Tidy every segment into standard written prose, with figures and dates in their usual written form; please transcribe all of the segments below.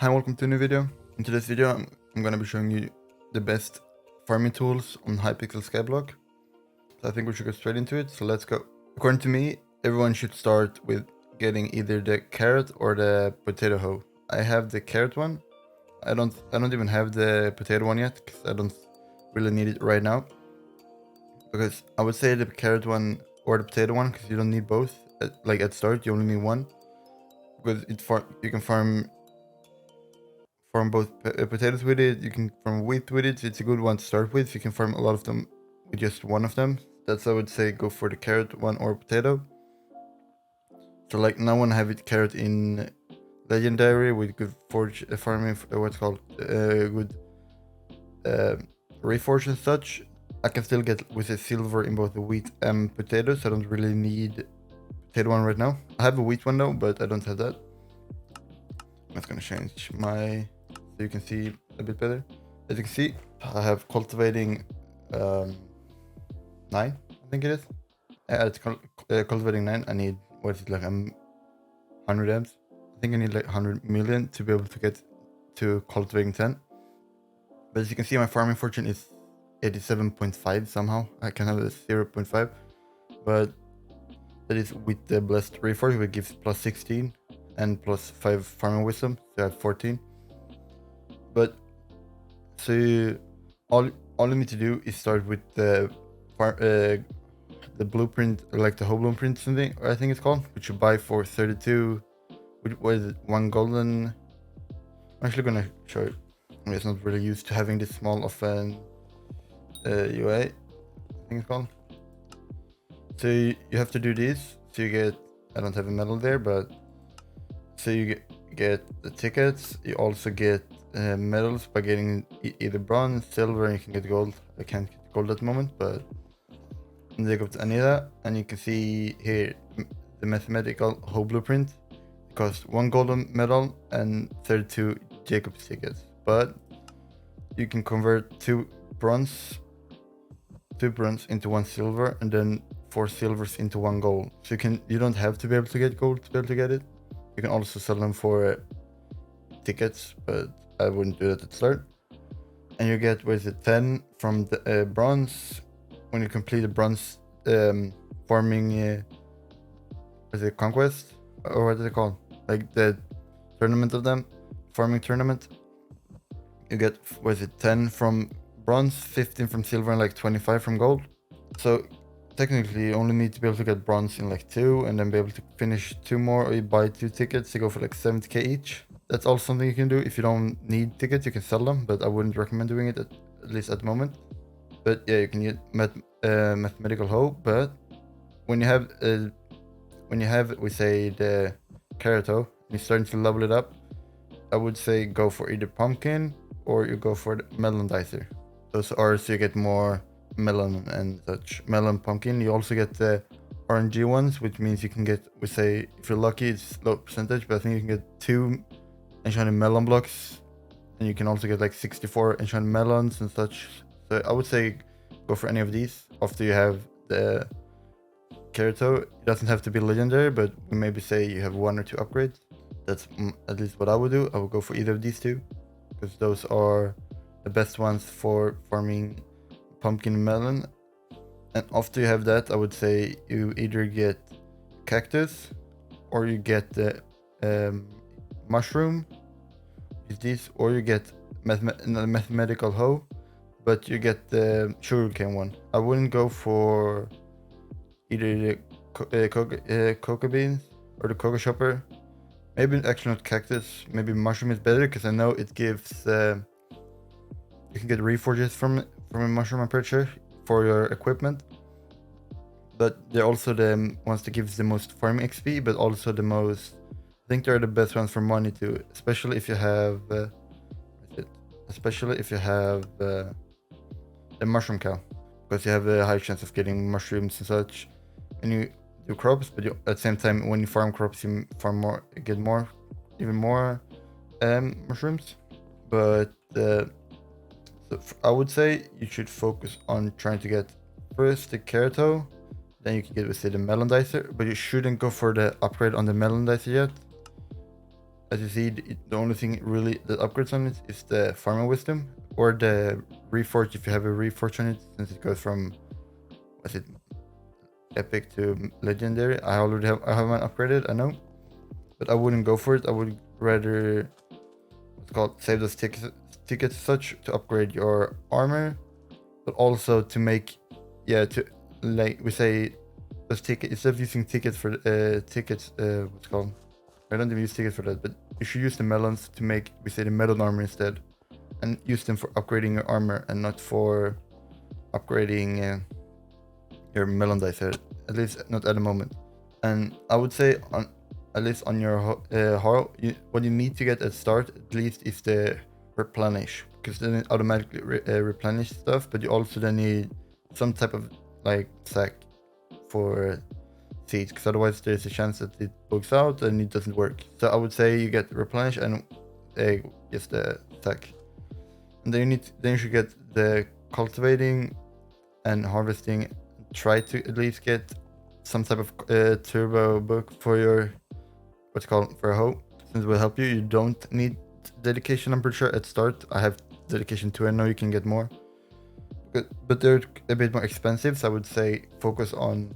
Hi, welcome to a new video. In today's video, I'm gonna be showing you the best farming tools on Hypixel Skyblock. So I think we should go straight into it, so let's go. According to me, everyone should start with getting either the carrot or the potato hoe. I have the carrot one. I don't even have the potato one yet, because I don't really need it right now. Because I would say the carrot one or the potato one, because you don't need both. At start, you only need one. Because you can farm both potatoes with it, you can farm wheat with it, so it's a good one to start with. You can farm a lot of them with just one of them. That's, I would say, go for the carrot one or potato. So like now when I have it carrot in legendary with good forge farming, what's called good reforge and such, I can still get with a silver in both the wheat and potatoes. I don't really need potato one right now. I have a wheat one though, but I don't have that. I'm just gonna change my, so you can see a bit better. As you can see, I have cultivating 9, I think it is. It's cultivating 9. I need, what is it, like 100 amps? I think I need like 100 million to be able to get to cultivating 10. But as you can see, my farming fortune is 87.5 somehow. I can have a 0.5, but that is with the blessed reforge, which gives plus 16 and plus 5 farming wisdom, so I have 14. But so all you need to do is start with the blueprint, like the whole blueprint something, I think it's called, which you buy for 32. What is it? 1 golden. I'm actually gonna show it. I'm just not really used to having this small of an UA, I think it's called. So you have to do this. So you get, I don't have a medal there, but so you get the tickets. You also get medals by getting either bronze, silver, and you can get gold. I can't get gold at the moment, but they go to Anita, and you can see here the mathematical whole blueprint. It costs 1 golden medal and 32 Jacob's tickets, but you can convert 2 bronze into 1 silver, and then 4 silvers into 1 gold. So you don't have to be able to get gold to be able to get it. You can also sell them for tickets, but I wouldn't do that at the start. And you get, what is it, 10 from the bronze when you complete the bronze farming, what is it, conquest, or what is it called, like the tournament of them, farming tournament. You get, what is it, 10 from bronze, 15 from silver, and like 25 from gold. So technically you only need to be able to get bronze in like 2, and then be able to finish 2 more, or you buy 2 tickets to go for like 70k each. That's also something you can do. If you don't need tickets, you can sell them, but I wouldn't recommend doing it, at least at the moment. But yeah, you can get mathematical hoe. But when you have we say the carrot hoe, and you're starting to level it up, I would say go for either pumpkin or you go for the melon dicer. Those are, so you get more melon and such. Melon, pumpkin. You also get the RNG ones, which means you can get, we say, if you're lucky, it's low percentage, but I think you can get 2 enchanted melon blocks, and you can also get like 64 enchanted melons and such. So I would say go for any of these after you have the carrot hoe. It doesn't have to be legendary, but we maybe say you have 1 or 2 upgrades. That's at least what I would do. I would go for either of these 2, because those are the best ones for farming pumpkin and melon. And after you have that, I would say you either get cactus or you get the mushroom, is this, or you get mathematical hoe, but you get the sugarcane one. I wouldn't go for either the cocoa beans or the cocoa shopper. Maybe actually not cactus, maybe mushroom is better, because I know it gives you can get reforges from a mushroom, I'm pretty sure, for your equipment. But they're also the ones that gives the most farming XP, but also the most, I think they're the best ones for money too, especially if you have the mushroom cow, because you have a high chance of getting mushrooms and such when you do crops. But at the same time, when you farm crops, you farm more, get even more mushrooms. But so I would say you should focus on trying to get first the carrot hoe, then you can get, say, the melon dicer, but you shouldn't go for the upgrade on the melon dicer yet. as you see, the only thing really that upgrades on it is the farming wisdom or the reforge if you have a reforge on it, since it goes from, what's it, epic to legendary. I have one upgraded, I know, but I wouldn't go for it. I would rather, what's called, save those tickets such to upgrade your armor, but also to make, yeah, to, like we say, those tickets, instead of using tickets for what's called, I don't even use tickets for that, but you should use the melons to make, we say, the melon armor instead, and use them for upgrading your armor and not for upgrading your melon dice, at least not at the moment. And I would say on, at least on your what you need to get at start at least is the replenish, because then it automatically replenish stuff, but you also then need some type of like sack for seeds, because otherwise there's a chance that it bugs out and it doesn't work. So I would say you get replenish and just the sack, and then you should get the cultivating and harvesting. Try to at least get some type of turbo book for your, what's called, for a hoe, since it will help you. You don't need dedication, I'm pretty sure, at start. I have dedication 2, I know you can get more, but they're a bit more expensive, so I would say focus on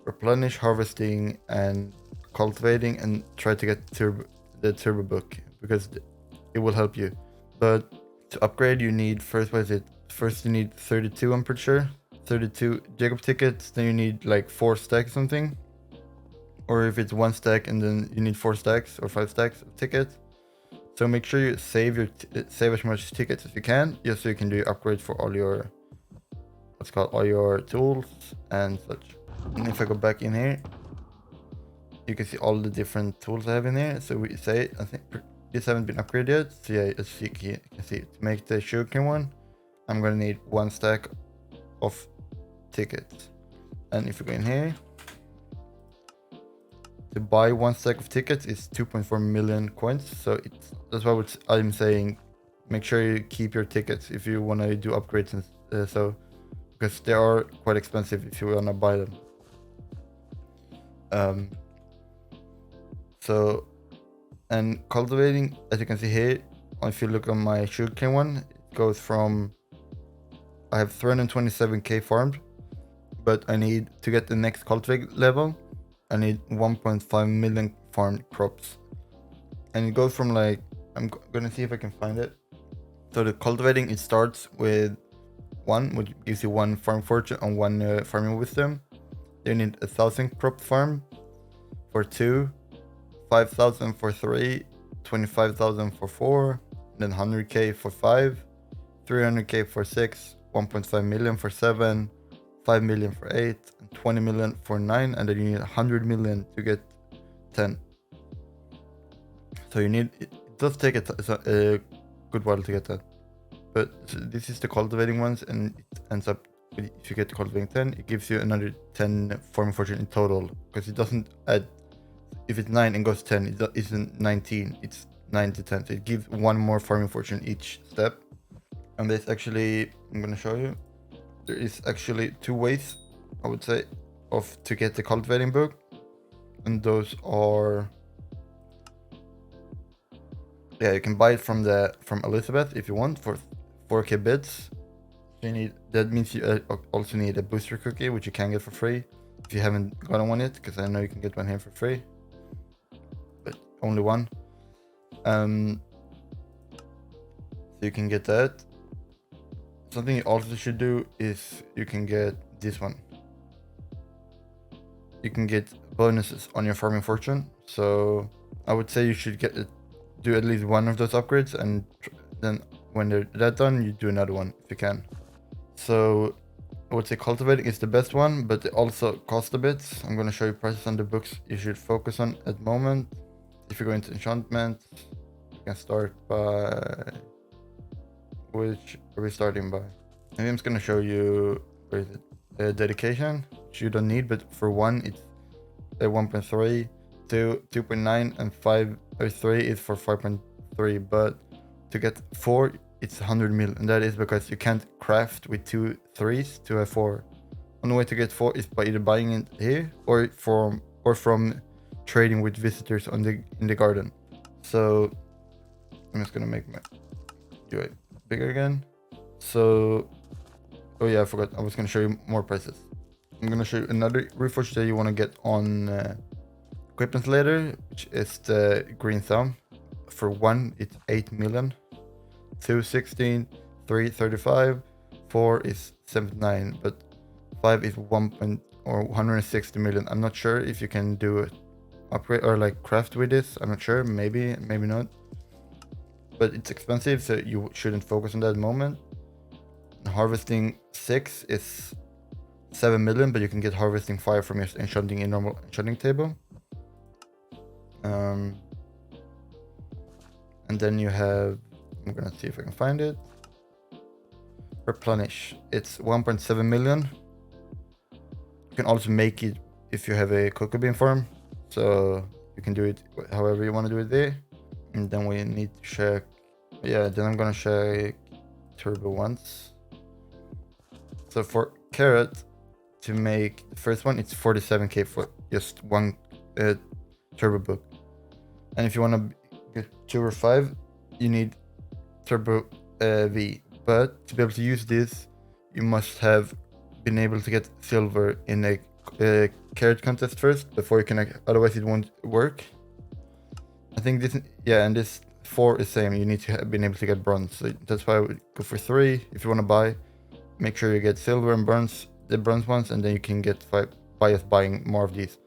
replenish, harvesting, and cultivating, and try to get the turbo book, because it will help you. But to upgrade, you need, first you need 32, I'm pretty sure, 32 Jacob tickets, then you need like 4 stacks or something, or if it's 1 stack and then you need 4 stacks or 5 stacks of tickets. So make sure you save as much tickets as you can, just so you can do upgrades for all your, what's called, all your tools and such. And if I go back in here, you can see all the different tools I have in here. So we say, I think these haven't been upgraded yet. So yeah, as you can see, to make the sugarcane one, I'm gonna need 1 stack of tickets. And if we go in here, to buy 1 stack of tickets is 2.4 million coins. So that's why I'm saying, make sure you keep your tickets if you want to do upgrades, and so, because they are quite expensive if you want to buy them. So, and cultivating, as you can see here, if you look on my sugarcane one, it goes from, I have 327k farmed, but I need to get the next cultivate level, I need 1.5 million farmed crops. And it goes from like, I'm gonna see if I can find it. So the cultivating, it starts with 1, which gives you 1 farm fortune and 1 farming wisdom. You need 1,000 crop farm for 2, 5,000 for 3, 25,000 for 4, then 100k for 5, 300k for 6, 1.5 million for 7, 5 million for 8, and 20 million for 9, and then you need 100 million to get 10. So you need, it does take a good while to get that. But this is the cultivating ones, and it ends up, if you get the cultivating 10, it gives you another 10 farming fortune in total, because it doesn't add, if it's 9 and goes 10, it isn't 19, it's 9 to 10. So it gives 1 more farming fortune each step. And there's actually, I'm gonna show you, there is actually 2 ways, I would say, to get the cultivating book, and those are, yeah, you can buy it from Elizabeth if you want for 4k bits. That means you also need a booster cookie, which you can get for free if you haven't gotten one yet, because I know you can get one here for free, but only 1. So you can get that. Something you also should do is you can get this one. You can get bonuses on your farming fortune. So I would say you should do at least 1 of those upgrades, and then when they're done, you do another one if you can. So I would say cultivating is the best one, but it also costs a bit. I'm going to show you prices on the books you should focus on at the moment. If you go into Enchantments, you can start by, which are we starting by? Maybe I'm just going to show you, where is it? Dedication, which you don't need, but for 1 it's 1.3, 2 2.9, and 5 or 3 is for 5.3, but to get 4 it's 100 mil, and that is because you can't craft with 2 3s to have 4. Only way to get 4 is by either buying it here or from trading with visitors in the garden. So I'm just gonna make my UI bigger again. So, oh yeah, I forgot. I was gonna show you more prices. I'm gonna show you another Reforge that you wanna get on equipment later, which is the green thumb. For 1, it's 8 million. 2, 16. 3, 35. 4 is 79, but 5 is 160 million. I'm not sure if you can do it upgrade or like craft with this. I'm not sure, maybe not, but it's expensive, so you shouldn't focus on that at the moment. And harvesting 6 is 7 million, but you can get harvesting 5 from your enchanting in normal enchanting table. And then you have, I'm gonna see if I can find it. Replenish, it's 1.7 million. You can also make it if you have a cocoa bean farm, so you can do it however you want to do it there. And then we need to check, yeah, then I'm gonna check turbo once. So for carrot, to make the first one, it's 47k for just one turbo book. And if you want to get 2 or 5, you need turbo V. But to be able to use this, you must have been able to get silver in a carrot contest first before you can, otherwise it won't work. I think this, yeah, and this 4 is same. You need to have been able to get bronze. So that's why I would go for 3. If you want to buy, make sure you get silver and bronze, the bronze ones, and then you can get 5 by just buying more of these,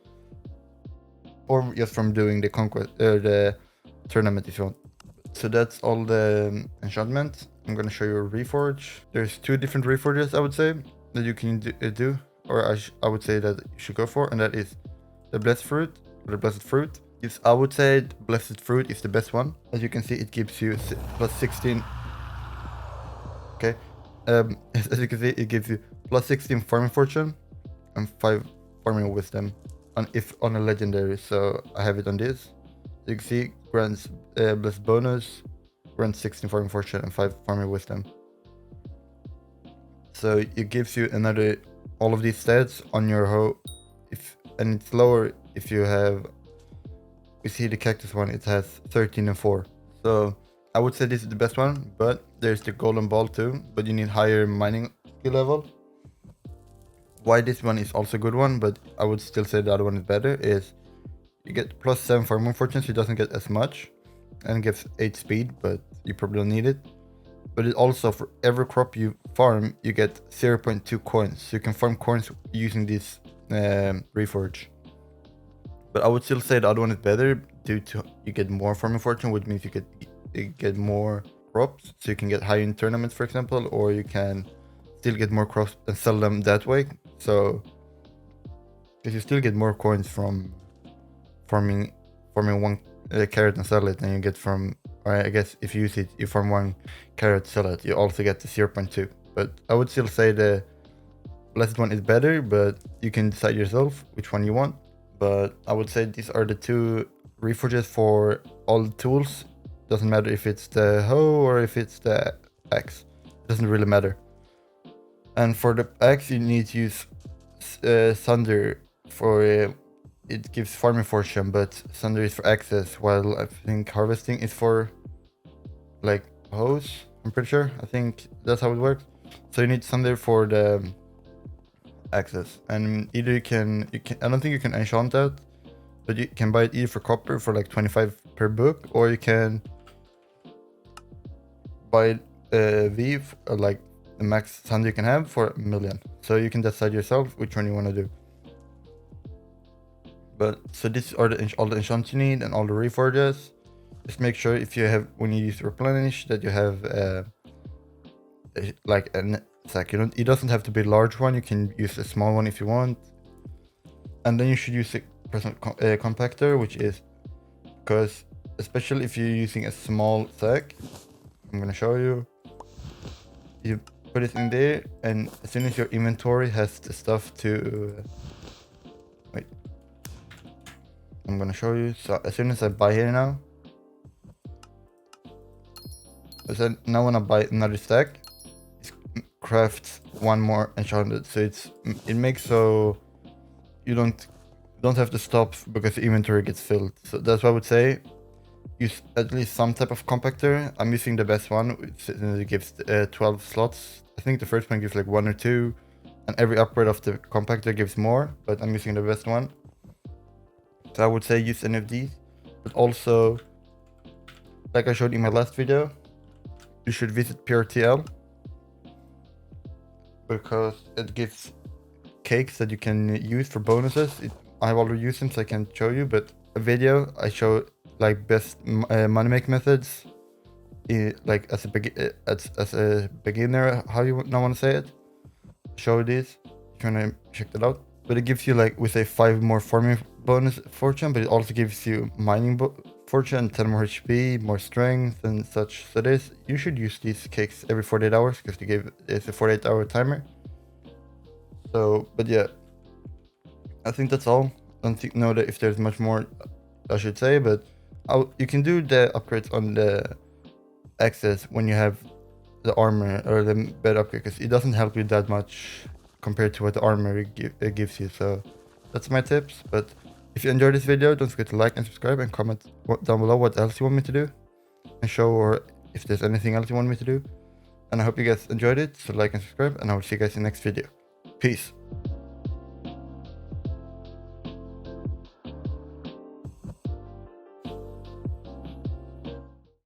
or just from doing the conquest, the tournament if you want. So that's all the enchantment. I'm gonna show you a reforge. There's 2 different reforges I would say that you can do, or I would say that you should go for, and that is the blessed fruit, or the blessed fruit. Yes, I would say the blessed fruit is the best one. As you can see, it gives you plus 16. Okay, as you can see, it gives you plus 16 farming fortune and 5 farming wisdom on a legendary. So I have it on this. You can see grants blessed bonus, grants 16 farming fortune and 5 farming wisdom. So it gives you another all of these stats on your hoe, and it's lower if you have. We see the cactus one, it has 13 and 4. So I would say this is the best one, but there's the golden ball too, but you need higher mining skill level. Why this one is also a good one, but I would still say the other one is better, is you get plus 7 farming fortune, so it doesn't get as much, and gives 8 speed, but you probably don't need it. But it also, for every crop you farm, you get 0.2 coins, so you can farm coins using this reforge. But I would still say the other one is better due to you get more farming fortune, which means you get more crops. So you can get higher in tournaments, for example, or you can still get more crops and sell them that way. So because you still get more coins from farming 1 carrot and sell it, and you get from, or I guess if you use it, you farm 1 carrot, sell it, you also get the 0.2. But I would still say the blessed one is better, but you can decide yourself which one you want. But I would say these are the 2 reforges for all the tools. Doesn't matter if it's the hoe or if it's the axe. It doesn't really matter. And for the axe, you need to use thunder for it gives farming fortune, but thunder is for access, while I think harvesting is for like hoes. I'm pretty sure. I think that's how it works. So you need thunder for the access, and either you can I don't think you can enchant that, but you can buy it either for copper for like 25 per book, or you can buy V like the max thunder you can have for 1 million. So you can decide yourself which one you want to do. But so these are all the enchants you need and all the reforges. Just make sure if you have, when you use replenish, that you have like an sack. It doesn't have to be a large one. You can use a small one if you want. And then you should use a personal compactor, which is because especially if you're using a small sack, I'm gonna show you. You put it in there, and as soon as your inventory has the stuff to wait, I'm gonna show you. So as soon as I buy here now, so now when I buy another stack, it crafts 1 more enchanted. So it makes so you don't have to stop because the inventory gets filled. So that's what I would say. use at least some type of compactor. I'm using the best one. It gives 12 slots. I think the first one gives like 1 or 2, and every upgrade of the compactor gives more, but I'm using the best one. So I would say use any of these, but also, like I showed in my last video, you should visit PRTL because it gives cakes that you can use for bonuses. I've already used them, so I can't show you, but a video I show like best money make methods, like as a beginner, how you now want to say it. Show these if you want to check that out. But it gives you, like, we say 5 more farming bonus fortune, but it also gives you mining fortune, 10 more HP, more strength and such. So you should use these cakes every 48 hours because it's a 48-hour timer. So, but yeah, I think that's all. Don't know that if there's much more I should say, but you can do the upgrades on the access when you have the armor or the bed upgrade, because it doesn't help you that much compared to what the armor gives you. So that's my tips. But if you enjoyed this video, don't forget to like and subscribe and comment down below what else you want me to do and show, or if there's anything else you want me to do. And I hope you guys enjoyed it, so like and subscribe, and I will see you guys in the next video. Peace.